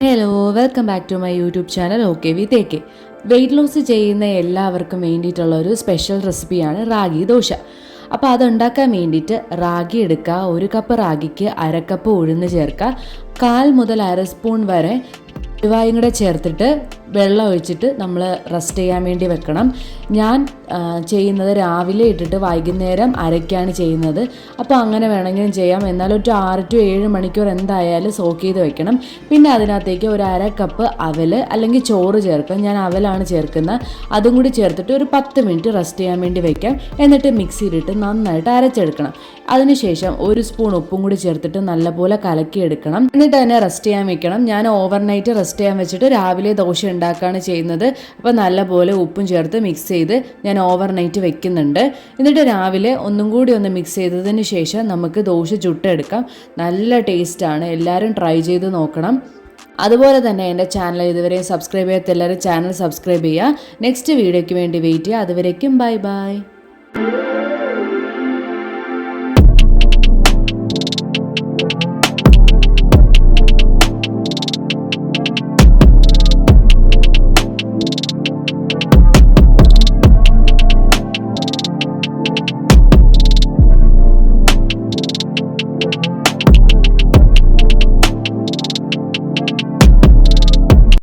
Hello welcome back to my YouTube channel okay with A K. Weight loss ചെയ്യുന്ന എല്ലാവർക്കും വേണ്ടിയിട്ടുള്ള ഒരു special റെസിപ്പിയാണ് റാഗി ദോശ. അപ്പോൾ അതുണ്ടാക്കാൻ വേണ്ടിയിട്ട് റാഗി എടുക്കുക. 1 കപ്പ് റാഗിക്ക് 1/2 കപ്പ് ഉഴുന്ന് ചേർക്കുക. 1/4 മുതൽ 1/2 സ്പൂൺ വരെ ഉലുവായും കൂടെ ചേർത്തിട്ട് വെള്ളം ഒഴിച്ചിട്ട് നമ്മൾ റെസ്റ്റ് ചെയ്യാൻ വേണ്ടി വെക്കണം. ഞാൻ ചെയ്യുന്നത് രാവിലെ ഇട്ടിട്ട് വൈകുന്നേരം അരയ്ക്കാണ് ചെയ്യുന്നത്. അപ്പോൾ അങ്ങനെ വേണമെങ്കിലും ചെയ്യാം. എന്നാൽ ഒരു 6 to 7 മണിക്കൂർ എന്തായാലും സോക്ക് ചെയ്ത് വെക്കണം. പിന്നെ അതിനകത്തേക്ക് ഒരു 1/2 കപ്പ് അവൽ അല്ലെങ്കിൽ ചോറ് ചേർക്കാം. ഞാൻ അവലാണ് ചേർക്കുന്നത്. അതും കൂടി ചേർത്തിട്ട് ഒരു 10 മിനിറ്റ് റെസ്റ്റ് ചെയ്യാൻ വേണ്ടി വെക്കാം. എന്നിട്ട് മിക്സിയിലിട്ട് നന്നായിട്ട് അരച്ചെടുക്കണം. അതിനുശേഷം 1 സ്പൂൺ ഉപ്പും കൂടി ചേർത്തിട്ട് നല്ലപോലെ കലക്കിയെടുക്കണം. എന്നിട്ട് തന്നെ റെസ്റ്റ് ചെയ്യാൻ വെക്കണം. ഞാൻ ഓവർനൈറ്റ് റെസ്റ്റ് ചെയ്യാൻ വെച്ചിട്ട് രാവിലെ ദോശ ഉണ്ടാക്കുകയാണ് ചെയ്യുന്നത്. അപ്പോൾ നല്ലപോലെ ഉപ്പും ചേർത്ത് മിക്സ് ചെയ്ത് ഞാൻ ഓവർനൈറ്റ് വെക്കുന്നുണ്ട്. എന്നിട്ട് രാവിലെ ഒന്നും കൂടി ഒന്ന് മിക്സ് ചെയ്തതിന് ശേഷം നമുക്ക് ദോശ ചുട്ടെടുക്കാം. നല്ല ടേസ്റ്റാണ്. എല്ലാവരും ട്രൈ ചെയ്ത് നോക്കണം. അതുപോലെ തന്നെ എൻ്റെ ചാനൽ ഇതുവരെയും സബ്സ്ക്രൈബ് ചെയ്യാത്ത എല്ലാവരും ചാനൽ സബ്സ്ക്രൈബ് ചെയ്യുക. നെക്സ്റ്റ് വീഡിയോയ്ക്ക് വേണ്ടി വെയിറ്റ് ചെയ്യുക. അതുവരേക്കും ബൈ ബൈ.